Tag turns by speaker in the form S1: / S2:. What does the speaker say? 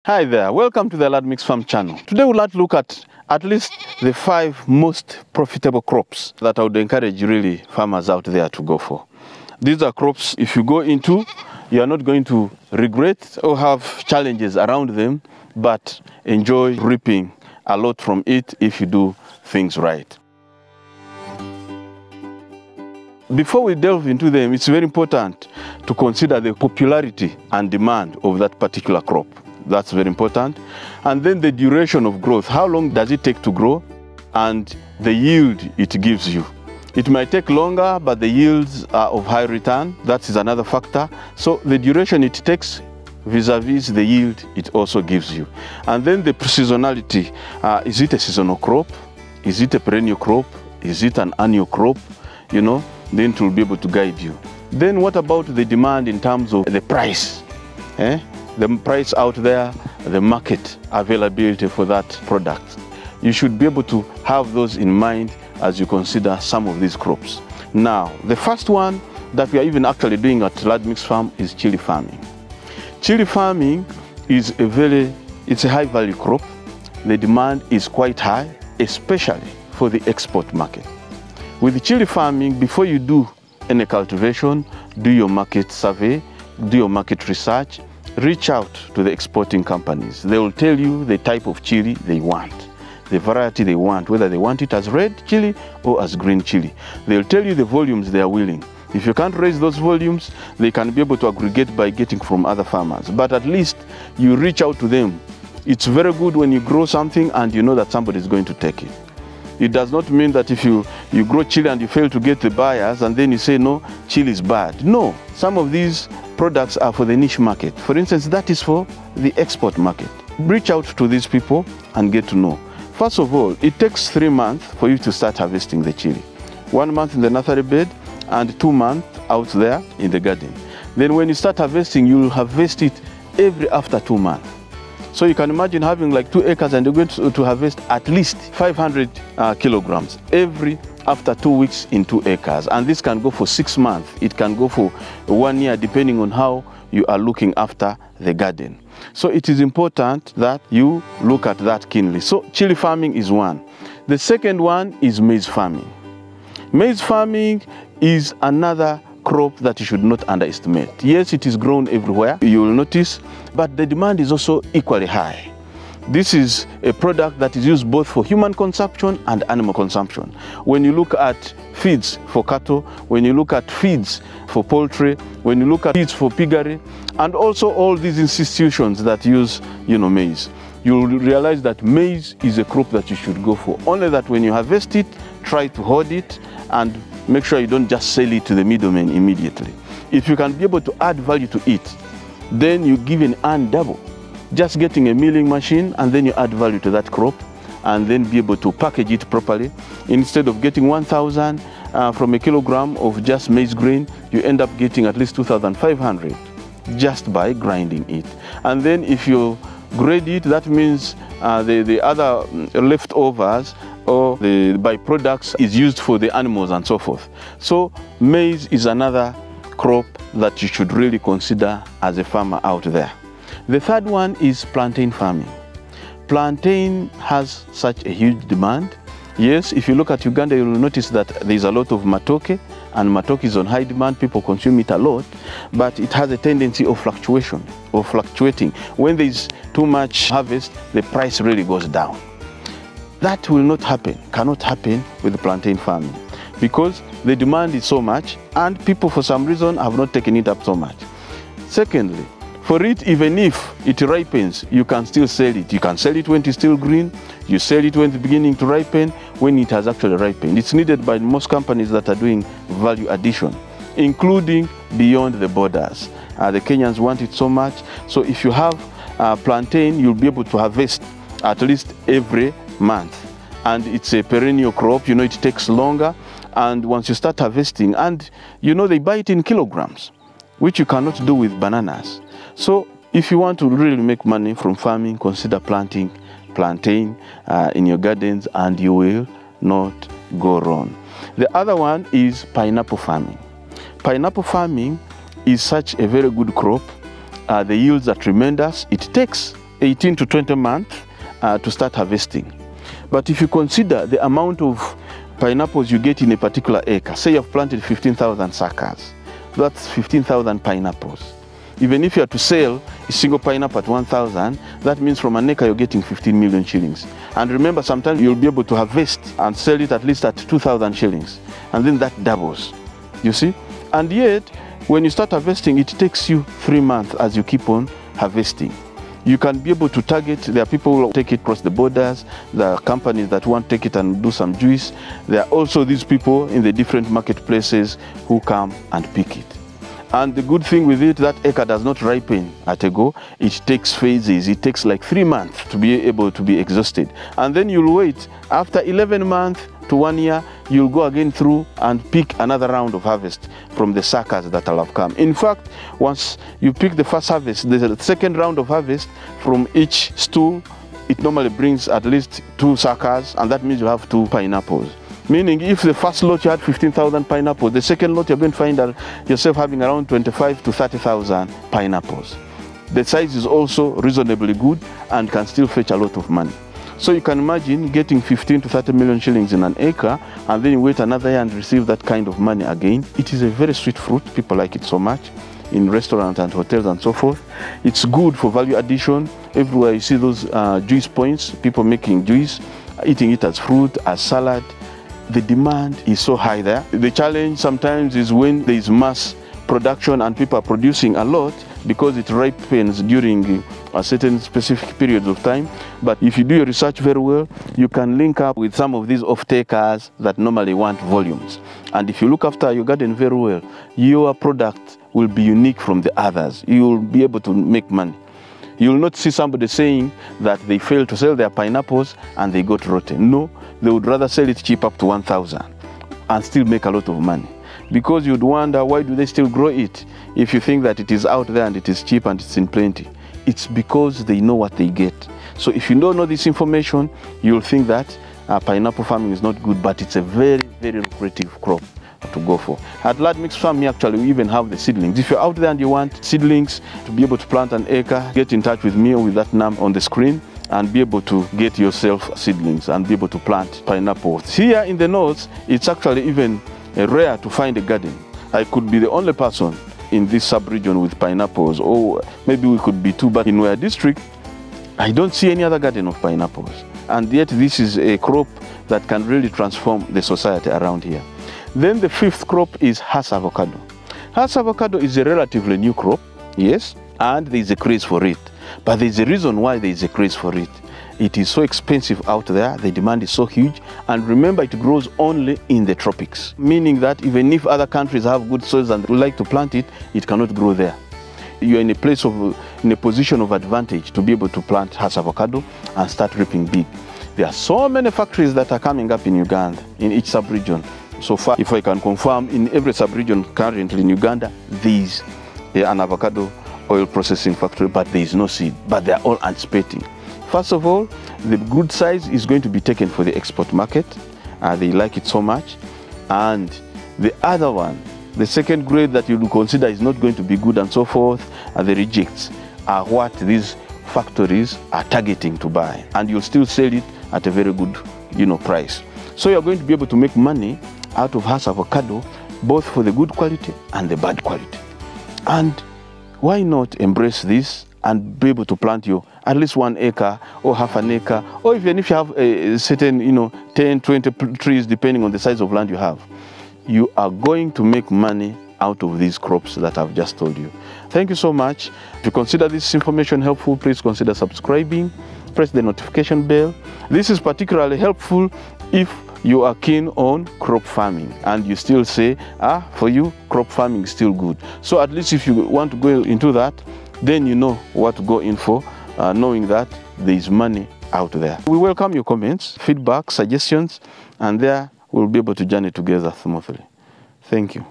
S1: Hi there, welcome to the Maize Farm channel. Today we'd like to look at least the 5 most profitable crops that I would encourage really farmers out there to go for. These are crops, if you go into, you are not going to regret or have challenges around them, but enjoy reaping a lot from it if you do things right. Before we delve into them, it's very important to consider the popularity and demand of that particular crop. That's very important. And then the duration of growth. How long does it take to grow? And the yield it gives you. It might take longer, but the yields are of high return. That is another factor. So the duration it takes vis-a-vis the yield it also gives you. And then the seasonality. Is it a seasonal crop? Is it a perennial crop? Is it an annual crop? You know, then it will be able to guide you. Then what about the demand in terms of the price? The price out there, the market availability for that product. You should be able to have those in mind as you consider some of these crops. Now, the first one that we are even actually doing at Maize Farm is chili farming. Chili farming is it's a high value crop. The demand is quite high, especially for the export market. With chili farming, before you do any cultivation, do your market survey, do your market research, reach out to the exporting companies. They will tell you the type of chili they want, the variety they want, whether they want it as red chili or as green chili. They'll tell you the volumes they are willing. If you can't raise those volumes, they can be able to aggregate by getting from other farmers. But at least you reach out to them. It's very good when you grow something and you know that somebody is going to take it. It does not mean that if you grow chili and you fail to get the buyers and then you say, no, chili is bad. No, some of these products are for the niche market. For instance, that is for the export market. Reach out to these people and get to know. First of all, it takes 3 months for you to start harvesting the chili. 1 month in the nursery bed and 2 months out there in the garden. Then when you start harvesting, you will harvest it after 2 months. So you can imagine having like 2 acres and you're going to harvest at least 500 kilograms after 2 weeks in 2 acres. And this can go for 6 months. It can go for 1 year, depending on how you are looking after the garden. So it is important that you look at that keenly. So chili farming is one. The second one is maize farming. Maize farming is another crop that you should not underestimate. Yes, it is grown everywhere, you will notice, but the demand is also equally high. This is a product that is used both for human consumption and animal consumption. When you look at feeds for cattle, when you look at feeds for poultry, when you look at feeds for piggery, and also all these institutions that use, maize, you'll realize that maize is a crop that you should go for. Only that when you harvest it, try to hoard it and make sure you don't just sell it to the middlemen immediately. If you can be able to add value to it, then you give and earn double. Just getting a milling machine and then you add value to that crop and then be able to package it properly. Instead of getting 1,000 from a kilogram of just maize grain, you end up getting at least 2,500 just by grinding it. And then if you grade it, that means the other leftovers or the byproducts is used for the animals and so forth. So maize is another crop that you should really consider as a farmer out there. The third one is plantain farming. Plantain has such a huge demand. Yes, if you look at Uganda, you will notice that there is a lot of matoke, and matoke is on high demand. People consume it a lot, but it has a tendency of fluctuating. When there is too much harvest, the price really goes down. That will not happen, cannot happen with plantain farming, because the demand is so much and people for some reason have not taken it up so much. Secondly, for it, even if it ripens, you can still sell it. You can sell it when it is still green. You sell it when it's beginning to ripen, when it has actually ripened. It's needed by most companies that are doing value addition, including beyond the borders. The Kenyans want it so much. So if you have plantain, you'll be able to harvest at least every month. And it's a perennial crop, it takes longer. And once you start harvesting, and they buy it in kilograms, which you cannot do with bananas. So if you want to really make money from farming, consider planting plantain in your gardens and you will not go wrong. The other one is pineapple farming. Pineapple farming is such a very good crop. The yields are tremendous. It takes 18 to 20 months to start harvesting. But if you consider the amount of pineapples you get in a particular acre, say you've planted 15,000 suckers, that's 15,000 pineapples. Even if you are to sell a single pineapple at 1,000, that means from an acre you're getting 15 million shillings. And remember, sometimes you'll be able to harvest and sell it at least at 2,000 shillings. And then that doubles, you see? And yet, when you start harvesting, it takes you 3 months as you keep on harvesting. You can be able to target, there are people who take it across the borders, there are companies that want to take it and do some juice. There are also these people in the different marketplaces who come and pick it. And the good thing with it, that acre does not ripen at a go. It takes phases. It takes like 3 months to be able to be exhausted. And then you'll wait. After 11 months to 1 year, you'll go again through and pick another round of harvest from the suckers that will have come. In fact, once you pick the first harvest, there's a second round of harvest from each stool. It normally brings at least 2 suckers, and that means you have 2 pineapples. Meaning, if the first lot you had 15,000 pineapples, the second lot you're going to find yourself having around 25 to 30,000 pineapples. The size is also reasonably good and can still fetch a lot of money. So you can imagine getting 15 to 30 million shillings in an acre, and then you wait another year and receive that kind of money again. It is a very sweet fruit. People like it so much in restaurants and hotels and so forth. It's good for value addition. Everywhere you see those juice points, people making juice, eating it as fruit, as salad. The demand is so high there. The challenge sometimes is when there is mass production and people are producing a lot, because it ripens during a certain specific periods of time. But if you do your research very well, you can link up with some of these off-takers that normally want volumes. And if you look after your garden very well, your product will be unique from the others. You will be able to make money. You will not see somebody saying that they failed to sell their pineapples and they got rotten. No, they would rather sell it cheap up to 1,000 and still make a lot of money. Because you'd wonder, why do they still grow it if you think that it is out there and it is cheap and it's in plenty? It's because they know what they get. So if you don't know this information, you'll think that pineapple farming is not good, but it's a very, very lucrative crop to go for. At Large Mixed Farming, actually, we even have the seedlings. If you're out there and you want seedlings to be able to plant an acre, get in touch with me or with that number on the screen and be able to get yourself seedlings and be able to plant pineapples. Here in the north, it's actually even rare to find a garden. I could be the only person in this sub-region with pineapples, or maybe we could be 2, but in Ware district, I don't see any other garden of pineapples. And yet this is a crop that can really transform the society around here. Then the 5th crop is Hass avocado. Hass avocado is a relatively new crop, yes, and there is a craze for it. But there is a reason why there is a craze for it. It is so expensive out there, the demand is so huge, and remember, it grows only in the tropics, meaning that even if other countries have good soils and would like to plant it, it cannot grow there. You are in a position of advantage to be able to plant Hass avocado and start reaping big. There are so many factories that are coming up in Uganda, in each sub-region. So far, if I can confirm, in every sub-region currently in Uganda, there is an avocado oil processing factory, but there is no seed, but they are all anticipating. First of all, the good size is going to be taken for the export market. They like it so much. And the other one, the second grade that you will consider is not going to be good and so forth, the rejects are what these factories are targeting to buy. And you'll still sell it at a very good, price. So you're going to be able to make money out of Hass avocado, both for the good quality and the bad quality. And why not embrace this and be able to plant your at least 1 acre or half an acre, or even if you have a certain, 10, 20 trees, depending on the size of land you have. You are going to make money out of these crops that I've just told you. Thank you so much. If you consider this information helpful, please consider subscribing, press the notification bell. This is particularly helpful if you are keen on crop farming and you still say, for you, crop farming is still good. So at least if you want to go into that, then you know what to go in for, knowing that there is money out there. We welcome your comments, feedback, suggestions, and there we'll be able to journey together smoothly. Thank you.